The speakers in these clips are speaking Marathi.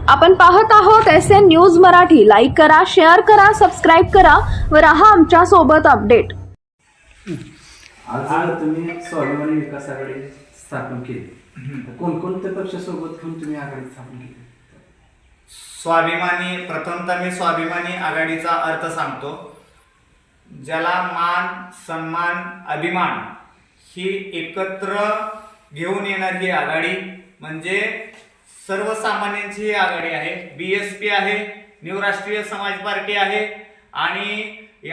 आपण पाहत आहोत SN न्यूज मराठी. लाईक करा, शेअर करा, सबस्क्राईब करा व रहा आमच्या सोबत अपडेट. आज तुम्ही स्वाभिमानी विकास आघाडी स्थापन केली. कोणकोणत्या पक्षासोबत घेऊन तुम्ही आघाडी स्थापन केली? प्रथमतः मी स्वाभिमानी आघाडीचा अर्थ सांगतो. ज्याला मान, सन्मान, अभिमान ही एकत्र घेऊन येणारी आघाडी म्हणजे सर्वसामान्यांची ही आघाडी आहे. BSP आहे, न्यू राष्ट्रीय समाज पार्टी आहे आणि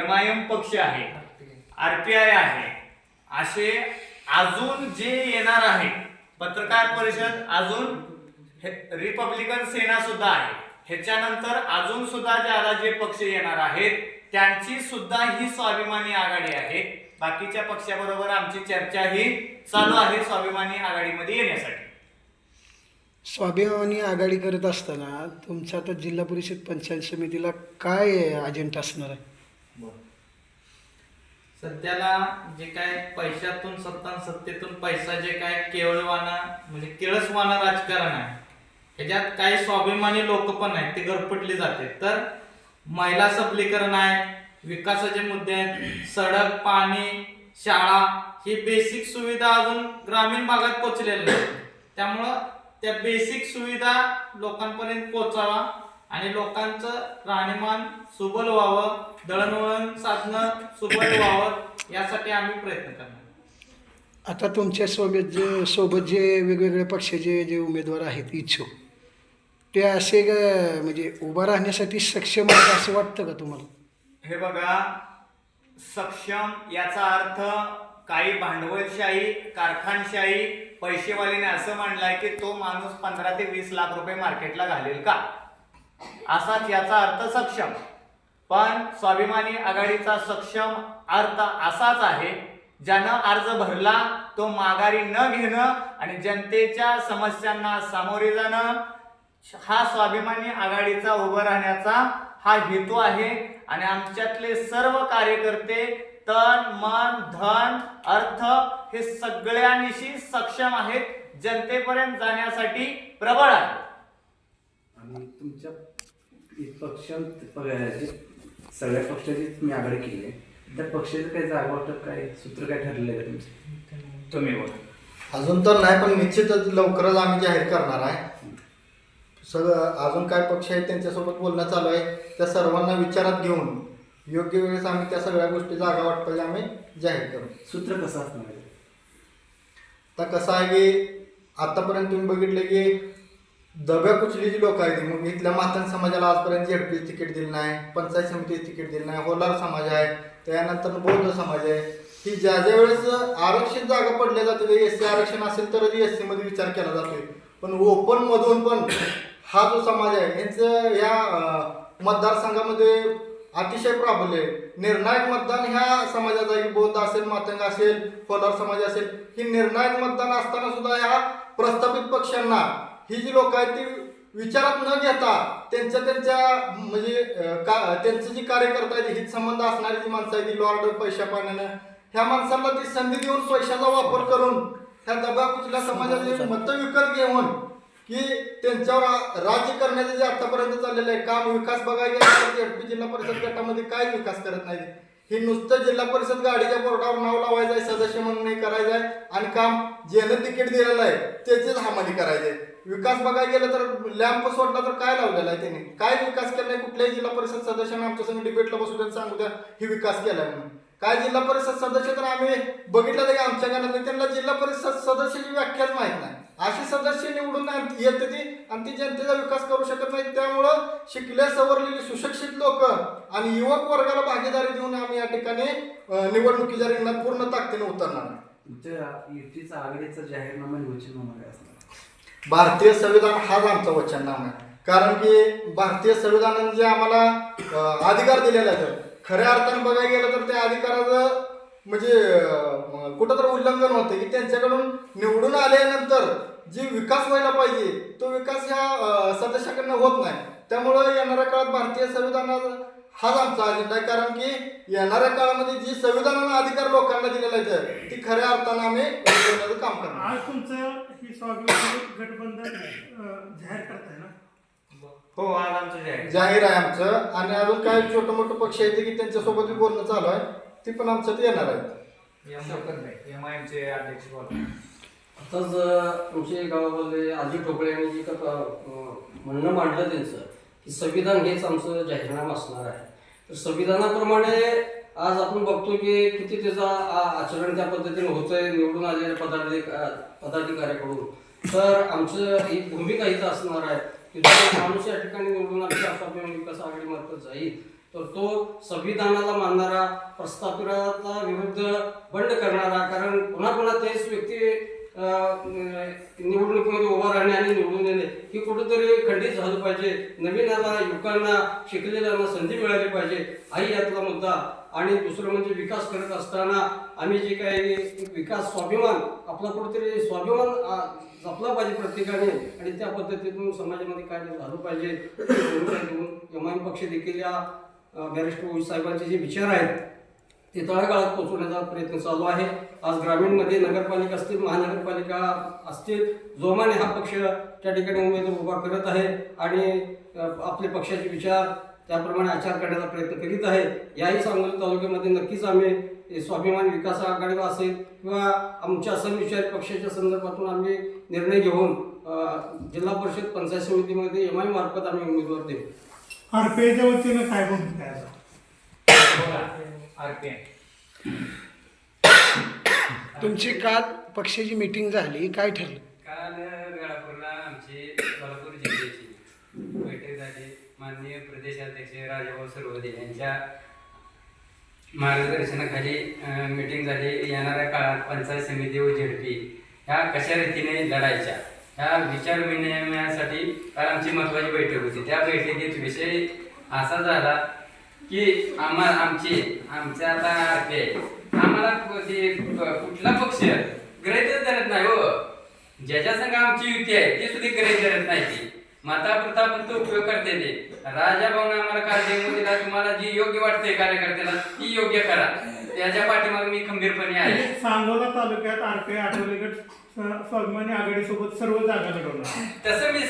MIM पक्ष आहे, RPI आहे. असे अजून जे येणार आहे, पत्रकार परिषद, अजून रिपब्लिकन सेना सुद्धा आहे. ह्याच्यानंतर अजून सुद्धा ज्याला जे पक्ष येणार आहेत त्यांची सुद्धा ही स्वाभिमानी आघाडी आहे. बाकीच्या पक्षाबरोबर आमची चर्चा ही चालू आहे स्वाभिमानी आघाडीमध्ये येण्यासाठी. स्वाभिमानी आघाडी करत असताना तुमचा आता जिल्हा परिषद पंचायत समितीला काय अजेंडा असणार आहे? सध्याला जे काय पैशातून सत्तेतून पैसा जे काय केवळवाना म्हणजे केळसवाना राजकारण आहे, ह्याच्यात काही स्वाभिमानी लोक पण आहेत, ते घरपटले जाते. तर महिला सबलीकरण आहे, विकासाचे मुद्दे आहेत, सडक, पाणी, शाळा ही बेसिक सुविधा अजून ग्रामीण भागात पोहोचलेल्या नाही. त्यामुळं त्या बेसिक सुविधा लोकांपर्यंत पोहोचावा आणि लोकांचं राहणीमान सुबल व्हावं, दळणवळण साधनं सुबल व्हावं, यासाठी आम्ही प्रयत्न करणार. आता तुमच्या सोबत जे वेगवेगळ्या पक्षाचे जे उमेदवार आहेत इच्छुक, ते असे म्हणजे उभा राहण्यासाठी सक्षम आहेत असं वाटतं का तुम्हाला? हे बघा, सक्षम याचा अर्थ काही भांडवलशाही, कारखानशाही, पैसेवालीने असं म्हणलाय की तो माणूस 15 ते 20 लाख रुपये मार्केटला घालेल का, असाच याचा अर्थ सक्षम. पण स्वाभिमानी आघाडीचा सक्षम अर्थ असाच आहे, ज्यानं अर्ज भरला तो माघारी न घेणं आणि जनतेच्या समस्यांना सामोरे जाणं, हा स्वाभिमानी आघाडीचा उभं राहण्याचा हा हेतू आहे. आणि आमच्यातले सर्व कार्यकर्ते तन, मन, धन, अर्थ हे सगळ्यांनीशी सक्षम आहेत, जनतेपर्यंत जाण्यासाठी प्रबळ आहेत. आणि तुमच्या पक्ष सगळ्या पक्षाची तुम्ही आघाडी केली आहे, त्या पक्षाचं काही जागा वाटप, काय सूत्र काय ठरलेलं आहे तुमचं? तुम्ही बोला. अजून तर नाही, पण निश्चितच लवकरच आम्ही जाहीर करणार आहे. सगळं अजून काय पक्ष आहेत त्यांच्यासोबत बोलणं चालू आहे. त्या सर्वांना विचारात घेऊन योग्य वेळेस आम्ही त्या सगळ्या गोष्टी जागा वाटपायला आम्ही जाहीर करू. सूत्र कसं असणार आहे? आता कसं आहे की आतापर्यंत तुम्ही बघितलं की दब्या कुचलीची लोक आहेत. मग इथल्या मातंग समाजाला आजपर्यंत ZP तिकीट दिलं नाही, पंचायत समितीचं तिकीट दिलं नाही, होलार समाज आहे, त्यानंतर बौद्ध समाज आहे. ही ज्या ज्या वेळेस आरक्षित जागा पडल्या जाते, SC आरक्षण असेल तरच SC मध्ये विचार केला जातोय. पण ओपन मधून पण हा जो समाज आहे यांचं ह्या मतदारसंघामध्ये अतिशय प्राबल्य आहे. निर्णायक मतदान ह्या समाजाचा आहे, बौद्ध असेल, मातंग असेल, होलार समाज असेल, ही निर्णायक मतदान असताना सुद्धा ह्या प्रस्थापित पक्षांना ही जी लोक आहेत ती विचारात न घेता त्यांच्या म्हणजे त्यांचं जी कार्यकर्ता आहेत, हित संबंध असणारी जी माणसं आहेत, ती लॉर्ड पैशा पाण्यानं ह्या माणसांना ती संधी देऊन पैशाचा वापर करून ह्या दबा कुचल्या समाजाचे मतं विकत घेऊन की त्यांच्यावर राज्य करण्याचं जे आतापर्यंत चाललेलं आहे काम, विकास बघायला ZP जिल्हा परिषद गटामध्ये काय विकास करत नाही. हे नुसतं जिल्हा परिषद गाडीच्या बोर्डावर नाव लावायचं आहे, सदस्य म्हणून नाही करायचं आहे आणि काम ज्यानं तिकीट दिलेलं आहे त्याचीच हमाली करायची आहे. विकास बघायला गेलं तर लॅम्प सोडला तर काय लावलेला आहे त्यांनी, काय विकास केला नाही. कुठल्याही जिल्हा परिषद सदस्यांना आमच्या संग डिबेटला बसू द्या, सांगू द्या ही विकास केला म्हणून. काय जिल्हा परिषद सदस्य तर आम्ही बघितलं की आमच्या गाण्यात त्यांना जिल्हा परिषद सदस्याची व्याख्याच माहीत नाही. अशी सदस्य निवडून येते ती आणि ती जनतेचा विकास करू शकत नाही. त्यामुळं शिकल्या सवरलेली सुशिक्षित लोक आणि युवक वर्गाला भागीदारी देऊन आम्ही या ठिकाणी निवडणुकीच्या रिंगणात पूर्ण ताकदीने उतरणार. तुमच्या युतीचा आघाडीचा जाहीरनामा आणि वचननामा काय असणार? भारतीय संविधान हाच आमचा वचननामा आहे. कारण की भारतीय संविधानाने जे आम्हाला अधिकार दिलेला आहे, खऱ्या अर्थाने बघायला गेलं तर त्या अधिकाराचं म्हणजे कुठंतरी उल्लंघन होतं की त्यांच्याकडून निवडून आल्यानंतर जे विकास व्हायला पाहिजे तो विकास ह्या सदस्याकडनं होत नाही. त्यामुळं येणाऱ्या काळात भारतीय संविधानात हाच आमचा अजेंडा आहे. कारण की येणाऱ्या काळामध्ये जी संविधानानं अधिकार लोकांना दिलेला आहे ती खऱ्या अर्थानं आम्ही काम करणार. आज तुमचं ही स्वाभिमानी गठबंधन जाहीर करताय ना? हो आज आमचं जाहीर जाहीर आहे आमचं. आणि अजून काही छोटं मोठं पक्ष आहेत की त्यांच्यासोबत बोलणं चालू आहे, ती पण आमच्यात येणार आहेत. एमआयएमचे अध्यक्ष बोला. आताच आमच्या गावामध्ये आजी ठोकळे यांनी जे का म्हणणं मांडलं त्यांचं की संविधान हेच आमचं जाहीरनामा असणार आहे. तर संविधानाप्रमाणे आज आपण बघतो की किती त्याचा आचरण त्या पद्धतीने होतंय निवडून आलेल्या पदाधिकाऱ्याकडून. तर आमचं ही भूमिका इथं असणार आहे की जो माणूस या ठिकाणी निवडून आमच्या स्वाभिमान विकास आघाडीमार्फत जाईल तर तो संविधानाला मानणारा, प्रस्थापिताला विरुद्ध बंड करणारा, कारण पुन्हा पुन्हा तेच व्यक्ती निवडणुकीमध्ये उभा राहणे आणि निवडून येणे ही कुठेतरी खंडित झालं पाहिजे. नवीनाला, युवकांना, शिकलेल्यांना संधी मिळाली पाहिजे हाही यातला मुद्दा. आणि दुसरं म्हणजे विकास करत असताना आम्ही जे काही विकास स्वाभिमान आपला कुठेतरी स्वाभिमान जपला पाहिजे प्रत्येकाने आणि त्या पद्धतीतून समाजामध्ये काय झालं पाहिजे. एमआयएम पक्ष देखील या बॅरिस्टर ओवी साहेबांचे जे विचार आहेत ते तळागाळात पोहोचवण्याचा प्रयत्न चालू आहे. आज ग्रामीणमध्ये नगरपालिका असतील, महानगरपालिका असतील, जोमाने हा पक्ष त्या ठिकाणी उमेदवार उभा करत आहे आणि आपले पक्षाचे विचार त्याप्रमाणे आचार करण्याचा प्रयत्न करीत आहे. याही सांगोला तालुक्यामध्ये नक्कीच आम्ही स्वाभिमान विकास आघाडी असेल किंवा आमच्या समविचारी पक्षाच्या संदर्भातून आम्ही निर्णय घेऊन जिल्हा परिषद पंचायत समितीमध्ये एमआय मार्फत आम्ही उमेदवार देऊ. आरपीआयच्या वतीनं काय भूमिका आहे? तुमची काल पक्षाची मीटिंग झाली, काय ठरलं? काल वेळापूरला आमची सोलापूर जिल्ह्याची बैठक झाली. माननीय प्रदेशाध्यक्ष राजाभाऊ सरवदे यांच्या मार्गदर्शनाखाली मीटिंग झाली. येणाऱ्या काळात पंचायत समिती व झेडपी ह्या कशा रीतीने लढायच्या ह्या विचार विनिमयासाठी काल आमची महत्त्वाची बैठक होती. त्या बैठकीत विषय असा झाला की आमच्या आता RPI आम्हाला कुठला पक्ष गृहीतच धरत नाही हो. ज्याच्या संग आमची युती आहे ते सुद्धा गृहीत धरत नाही. ती माता तो उपयोग करते ते. राजाभाऊने आम्हाला कार्य दिला, तुम्हाला जी योग्य वाटते कार्यकर्त्याला ती योग्य करा. त्याच्या पाठीमागे मी खंबीरपणे आहे. सांगोला तालुक्यात आरपीआय आठवले गट स्वाभिमानी आघाडीसोबत सर्व जागा लढवणार. तसं मी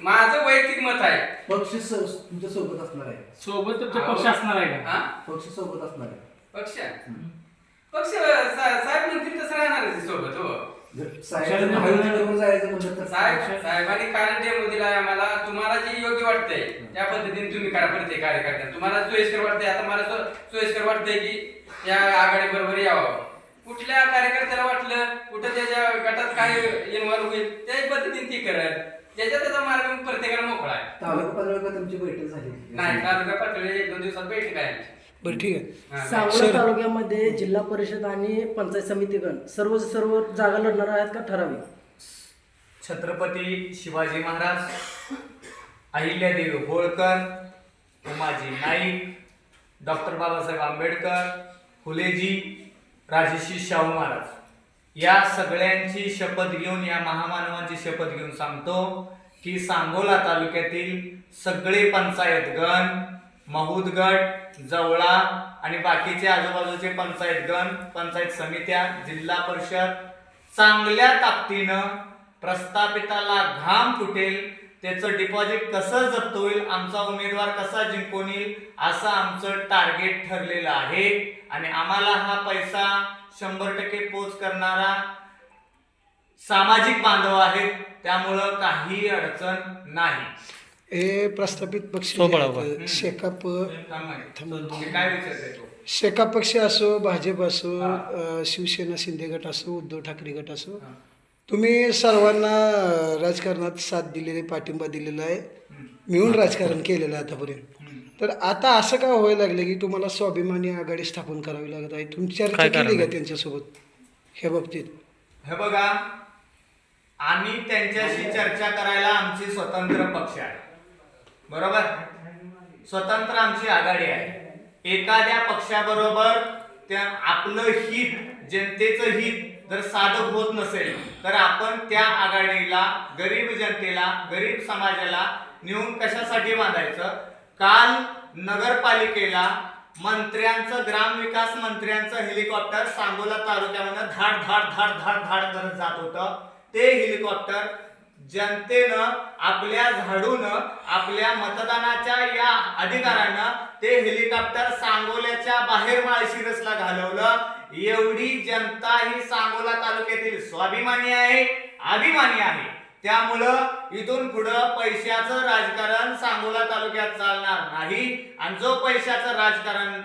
माझं वैयक्तिक मत आहे. पक्ष तुमच्या सोबत असणार आहे? सोबत पक्ष असणार आहे का? पक्ष सोबत असणार आहे. पक्ष साहेब म्हणतील तसं राहणार सोबत. हो जायचं म्हणलं तर साहेबांनी काल डेमो दिला आम्हाला. तुम्हाला जी योग्य वाटतंय त्या पद्धतीने तुम्ही करा. प्रत्येक कार्यकर्त्या तुम्हाला सोयीस्कर वाटतंय, आता मला सोयीस्कर वाटतंय की या आघाडी बरोबर यावं. कुठल्या कार्यकर्त्याला वाटलं कुठं त्याच्या गटात काय इन्व्हॉल्व होईल त्याही पद्धतीने ती करत. ज्याच्या त्याचा मार्ग प्रत्येकाला मोकळा आहे. तालुका पातळीवर तुमची बैठक झाली नाही, तालुका पातळीवर 1-2 दिवसात बैठक आहे. बरं ठीक आहे. सांगोला तालुक्यामध्ये जिल्हा परिषद आणि पंचायत समितीगण सर्व जागा लढणार आहेत का ठराविक? छत्रपती शिवाजी महाराज, अहिल्यादेवी होळकर, उमाजी नाईक, डॉक्टर बाबासाहेब आंबेडकर, फुलेजी, राजर्षी शाहू महाराज या सगळ्यांची शपथ घेऊन, या महामानवांची शपथ घेऊन सांगतो की सांगोला तालुक्यातील सगळे पंचायत गण, महूद गट, जवळा आणि बाकीचे आजूबाजूचे पंचायत गण, पंचायत समित्या, जिल्हा परिषद चांगल्या ताकदीनं प्रस्थापिताला घाम फुटेल त्याचं डिपॉझिट कसं जप्त होईल, आमचा उमेदवार कसा जिंकून येईल असं आमचं टार्गेट ठरलेलं आहे. आणि आम्हाला हा पैसा 100% पोच करणारा सामाजिक बांधव आहेत, त्यामुळं काही अडचण नाही. हे प्रस्थापित पक्ष शेकाप काय विचारते तो? शेकाप पक्ष असो, भाजप असो, शिवसेना शिंदे गट असो, उद्धव ठाकरे गट असो, तुम्ही सर्वांना राजकारणात साथ दिलेली, पाठिंबा दिलेला आहे, मिळून राजकारण केलेलं आहे आतापर्यंत. तर आता असं का व्हायला लागलं की तुम्हाला स्वाभिमानी आघाडी स्थापन करावी लागत आहे? तुम्ही चर्चा केली का त्यांच्यासोबत ह्या बाबतीत? हे बघा, आम्ही त्यांच्याशी चर्चा करायला आमची स्वतंत्र पक्ष आहे, बरोबर? स्वतंत्र आमची आघाडी आहे. एखाद्या पक्षाबरोबर त्या आपलं हित, जनतेचं हित जर साधक होत नसेल तर आपण त्या आघाडीला गरीब जनतेला, गरीब समाजाला नेऊन कशासाठी बांधायचं? काल नगरपालिकेला मंत्र्यांचं, ग्रामविकास मंत्र्यांचं हेलिकॉप्टर सांगोला तालुक्यामध्ये धाड धाड धाड धाड धाड करत जात होतं. ते हेलिकॉप्टर जनतेनं आपल्या झाडूनं आपल्या मतदानाच्या या अधिकारानं ते हेलिकॉप्टर सांगोल्याच्या बाहेर माळशिरसला घालवलं. एवढी जनता ही सांगोला तालुक्यातील स्वाभिमानी आहे, अभिमानी आहे. त्यामुळं इथून पुढं पैशाचं राजकारण सांगोला तालुक्यात चालणार नाही आणि जो पैशाचं राजकारण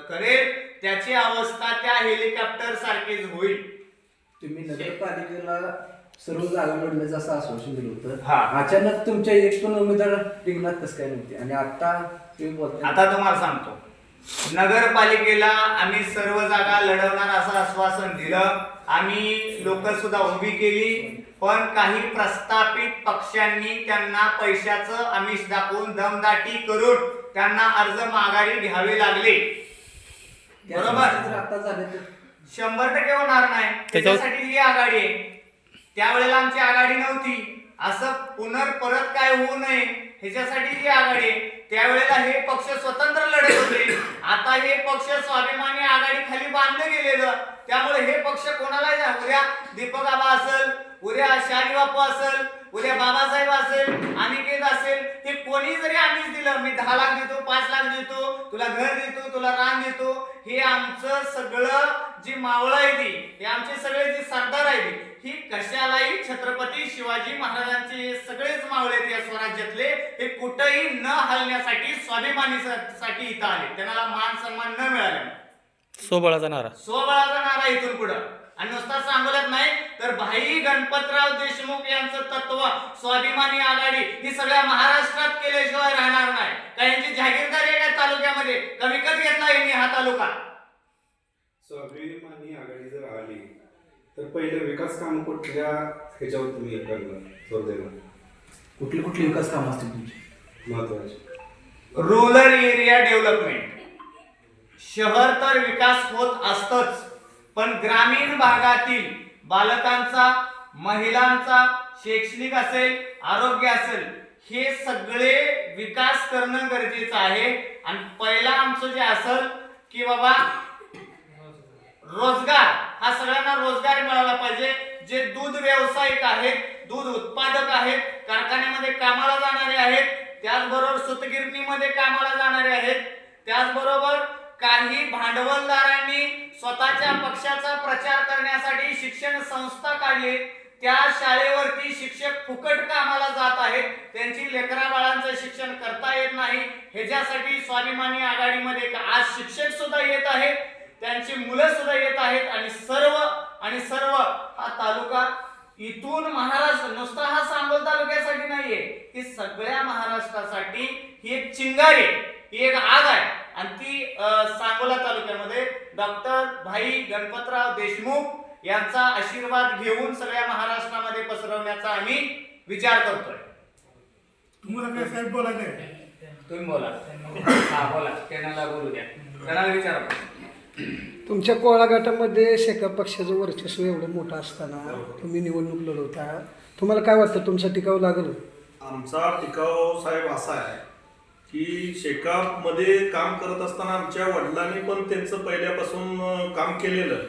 करेल त्याची अवस्था त्या हेलिकॉप्टर सारखीच होईल. तुम्ही नगरपालिकेला सर्व जागा लढण्याचं असं आश्वासन दिलं होतं. हा. अचानक तुमच्या एक पण उमेदवार रिंगणात कसं काय नव्हते आणि आता तुम्ही बोलताय. आता तुम्हाला सांगतो, नगरपालिकेला आम्ही सर्व जागा लढवणार असं आश्वासन दिलं. आम्ही लोक सुद्धा उभी केली, पण काही प्रस्थापित पक्षांनी त्यांना पैशाचं आमिष दाखवून दमदाटी करून त्यांना अर्ज माघारी घ्यावे लागले. बरोबर, आता झाले तर 100% होणार नाही. त्याच्यासाठी ही आघाडी आहे. त्यावेळेला आमची आघाडी नव्हती. असं परत काय होऊ नये ह्याच्यासाठी ही आघाडी आहे. त्यावेळेला हे पक्ष स्वतंत्र लढत होते. आता हे पक्ष स्वाभिमानी आघाडी खाली बांधलं गेलेलं. त्यामुळे हे पक्ष कोणाला जा, उद्या दीपक आबा असेल, उद्या शाली बापू असेल, उद्या बाबासाहेब असेल, अनिकेत असेल, हे कोणी जरी आम्हीच दिलं, मी 10 लाख देतो, 5 लाख देतो, तुला घर देतो, तुला रान देतो, हे आमचं सगळं जी मावळं आहे ती, हे आमचे सगळे जे सरदार आहे ही कशालाही छत्रपती शिवाजी महाराजांचे सगळेच मावळे या स्वराज्यातले हे कुठेही न हलण्यासाठी स्वाभिमानीसाठी इथं आले. त्यांना मान सन्मान न मिळाला. स्वबळाचा नारा इथून पुढं. आणि नुसता सांगोल्यात नाही तर भाई गणपतराव देशमुख यांचं तत्व स्वाभिमानी आघाडी ही सगळ्या महाराष्ट्रात केल्याशिवाय राहणार नाही. का यांची जागीरदारी आहे का तालुक्यामध्ये? का विकत घेतला यांनी हा तालुका? स्वाभिमानी आघाडी जर आली तर पहिलं विकास काम कुठल्या ह्याच्यावर तुम्ही जोर देणार? कुठली विकास कामं असतील तुमची महत्वाची? Rural area development. शहर तर विकास होत असतच, पण ग्रामीण भागातील बालकांचा, महिलांचा, शैक्षणिक असेल, आरोग्य असेल, हे सगळे विकास करणं गरजेचं आहे. आणि पहिला आमचं जे असेल की बाबा रोजगार, हा सगळ्यांना रोजगार मिळाला पाहिजे. जे दूध व्यावसायिक आहेत, दूध उत्पादक आहेत, कारखान्यामध्ये कामाला जाणारे आहेत, त्याचबरोबर सूतगिरणीमध्ये कामाला जाणारे आहेत, त्याचबरोबर काही भांडवलदारांनी स्वतःच्या पक्षाचा प्रचार करण्यासाठी शिक्षण संस्था काढली. त्या शाळेवरती शिक्षक फुकट कामाला जात आहेत. त्यांची लेकरा बाळांचं शिक्षण करता येत नाही. ह्याच्यासाठी स्वाभिमानी आघाडीमध्ये आज शिक्षक सुद्धा येत आहेत, त्यांची मुलं सुद्धा येत आहेत. आणि सर्व हा तालुका इथून महाराष्ट्र, नुसता हा सांगोल तालुक्यासाठी नाहीये, ही सगळ्या महाराष्ट्रासाठी ही एक चिंगारी, ही एक आग आहे. आणि ती सांगोला तालुक्यामध्ये डॉक्टर भाई गणपतराव देशमुख यांचा आशीर्वाद घेऊन सगळ्या महाराष्ट्रामध्ये पसरवण्याचा आम्ही विचार करतोय. तुम्हाला काय साहेब बोलायचं? तुम्ही बोला. हा बोला, त्यांना बोलू द्या, त्यांना विचारा. तुमच्या कोळा गटामध्ये शेका पक्षाचं वर्चस्व एवढं मोठं असताना तुम्ही निवडणूक लढवता, तुम्हाला काय वाटतं तुमचा टिकाव लागेल? आमचा टिकाव साहेब असा आहे की शेकापमध्ये काम करत असताना आमच्या वडिलांनी पण त्यांचं पहिल्यापासून काम केलेलं,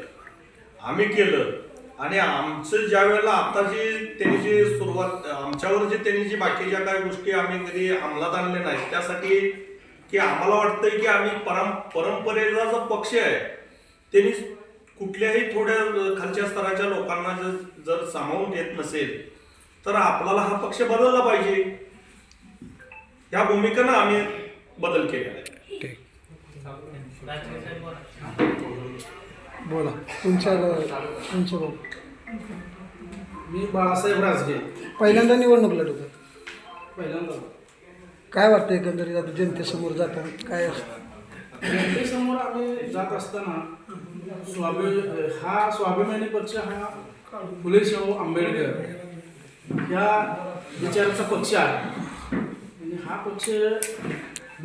आम्ही केलं. आणि आमचं ज्या वेळेला आता त्यांनी जी सुरुवात आमच्यावर त्यांनी जी बाकीच्या काही गोष्टी आम्ही कधी अंमलात आणल्या नाहीत, त्यासाठी की आम्हाला वाटतंय की आम्ही परंपरेचा जो पक्ष आहे त्यांनी कुठल्याही थोड्या खालच्या स्तराच्या लोकांना जर सामावून घेत नसेल तर आपल्याला हा पक्ष बदलला पाहिजे. या भूमिकेनं आम्ही बदल केलेला आहे. बोला तुमचं. मी बाळासाहेब राजगे. पहिल्यांदा निवडणूक लढवतात, पहिल्यांदा काय वाटतं एकंदरीत आता जनतेसमोर जाताना काय असतं? जनतेसमोर आम्ही जात असताना स्वाभिमानी पक्ष हा फुले शाहू आंबेडकर या विचाराचा पक्ष आहे. आणि हा पक्ष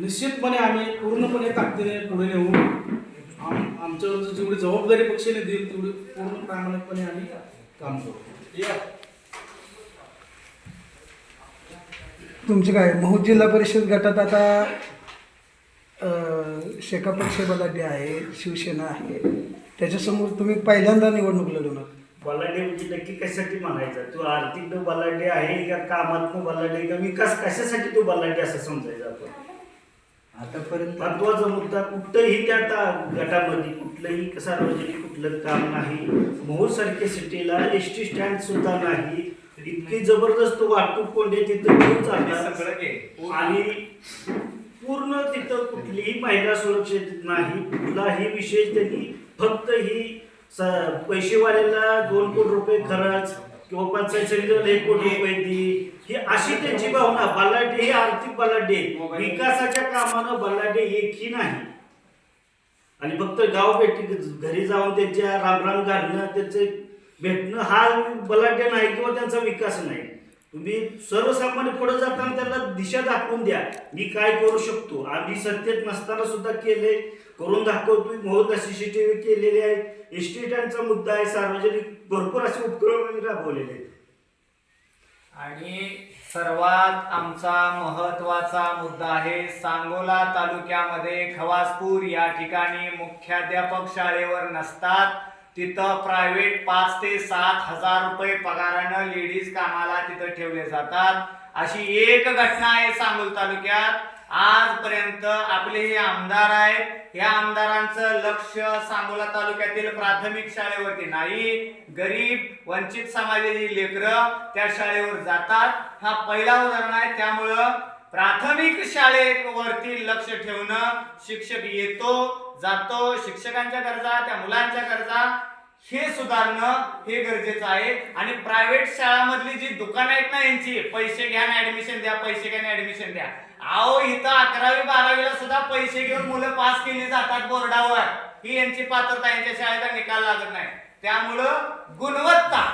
निश्चितपणे आम्ही पूर्णपणे ताकदीने पुढे नेऊ. आमच्यावर जेवढी जबाबदारी पक्षाने देईल तेवढी पूर्ण प्रामाणिकपणे आम्ही काम करू. तुमचे काय महूद जिल्हा परिषद गटात आता शेका पक्ष बलाढ्य आहे, शिवसेना आहे, त्याच्यासमोर तुम्ही पहिल्यांदा निवडणूक लढवणार, बलाढ्य म्हणजे नक्की कशासाठी म्हणायचा? तो आर्थिक बलाढ्य आहे का, कामातनं बलाढ्य का, विकास कशासाठी तो बलाढ्य असं समजायचं आपण? आतापर्यंत महत्वाचा मुद्दा कुठंही त्या गटामध्ये कुठलंही सार्वजनिक कुठलं काम नाही. मोहोळ सारख्या सिटीला एसटी स्टँड सुद्धा नाही. इतकी जबरदस्त वाहतूक कोंडे तिथं घेऊन चालतात आणि पूर्ण तिथं कुठलीही महिला सुरक्षित नाही. कुठलाही विषय त्यांनी फक्त ही पैसेवाल्याला 2 कोटी रुपये खर्च किंवा पंचायत समितीला 1 कोटी रुपये दी, ही अशी त्यांची भावना. बलाढ्य हे आर्थिक बलाढ्य, विकासाच्या कामानं बलाढ्य एकही नाही. आणि फक्त गाव भेटी घरी जाऊन त्यांच्या रामराम घालणं, त्यांचे भेटणं हा बलाढ्य नाही किंवा त्यांचा विकास नाही. तुम्ही सर्वसामान्य पुढे जाताना त्यांना दिशा दाखवून द्या, मी काय करू शकतो. आम्ही सत्तेत नसताना सुद्धा केले, करून दाखवतोय. मोहोळ CCTV केलेले आहेत. एसटी स्टँडचा मुद्दा आहे, सार्वजनिक भरपूर असे उपक्रम आम्ही राबवलेले आहेत. आणि सर्वात आमचा महत्वाचा मुद्दा आहे सांगोला तालुक्यामध्ये खवासपूर या ठिकाणी मुख्याध्यापक शाळेवर नसतात. तिथं प्रायव्हेट 5 ते 7 हजार रुपये पगारानं लेडीज कामाला तिथं ठेवले जातात. अशी एक घटना आहे सांगोला तालुक्यात. आजपर्यंत आपले हे आमदार आहेत, या आमदारांचं लक्ष सांगोला तालुक्यातील प्राथमिक शाळेवरती नाही. गरीब वंचित समाजाची लेकरं त्या शाळेवर जातात. हा पहिला उदाहरण आहे. त्यामुळं प्राथमिक शाळेवरती लक्ष ठेवणं, शिक्षक येतो जातो, शिक्षकांच्या गरजा, त्या मुलांच्या गरजा हे सुधारणं हे गरजेचं आहे. आणि प्रायव्हेट शाळांमधली जी दुकानं आहेत ना, यांची पैसे घ्या ना ऍडमिशन द्या, पैसे घ्या ना ऍडमिशन द्या. अहो इथं 11वी 12वीला सुद्धा पैसे घेऊन मुलं पास केली जातात बोर्डावर. ही यांची पात्रता, यांच्या शाळेचा निकाल लागत नाही. त्यामुळं गुणवत्ता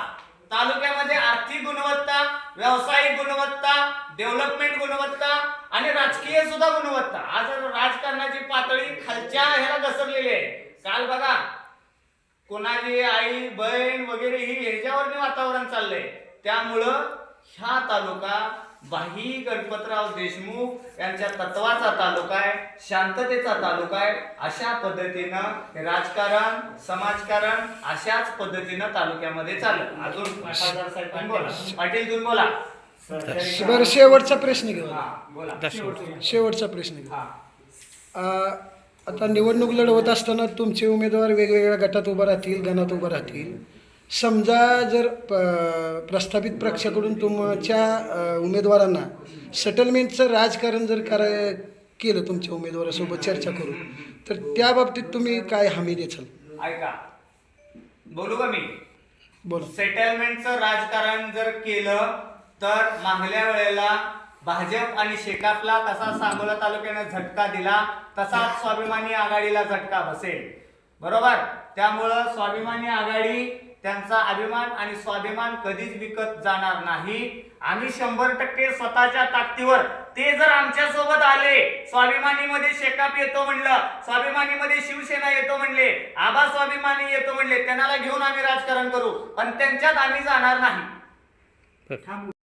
तालुक्यामध्ये, आर्थिक गुणवत्ता, व्यावसायिक गुणवत्ता, डेव्हलपमेंट गुणवत्ता आणि राजकीय सुद्धा गुणवत्ता. आज राजकारणाची पातळी खालच्या ह्याला घसरलेली आहे. काल बघा कोणाची आई बहीण वगैरे ही ह्याच्यावर वातावरण चाललंय. त्यामुळं ह्या तालुका भाई गणपतराव देशमुख यांच्या तत्वाचा तालुका आहे, शांततेचा तालुका आहे. अशा पद्धतीनं राजकारण, समाजकारण अशाच पद्धतीनं तालुक्यामध्ये चाललं. अजून खासदार साहेब बोला, पाटील तुम्ही बोला. बरं, शेवटचा प्रश्न घेऊ. बोला. शेवटचा प्रश्न घेऊ. आता निवडणूक लढवत असताना तुमचे उमेदवार वेगवेगळ्या गटात उभा राहतील, गणात उभा राहतील. समजा जर प्रस्थापित पक्षाकडून तुमच्या उमेदवारांना सेटलमेंटचं राजकारण जर केलं तुमच्या उमेदवारासोबत चर्चा करून, तर त्या बाबतीत तुम्ही काय हमी द्याल? ऐका, बोलू का मी? बोला. सेटलमेंटचं राजकारण जर केलं तर मागल्या वेळेला भाजप आणि शेकापला कसा सांगोला तालुक्यानं झटका दिला, तसाच स्वाभिमानी आघाडीला झटका बसेल. बरोबर? त्यामुळं स्वाभिमानी आघाडी त्यांचा अभिमान आणि स्वाभिमान कधीच विकत जाणार नाही. आम्ही 100% स्वतःच्या ताकदीवर, ते जर आमच्या सोबत आले, स्वाभिमानीमध्ये शेकाप येतो म्हणलं, स्वाभिमानीमध्ये शिवसेना येतो म्हणले, आबा स्वाभिमानी येतो म्हणले, त्यांना घेऊन आम्ही राजकारण करू, पण त्यांच्यात आम्ही जाणार नाही.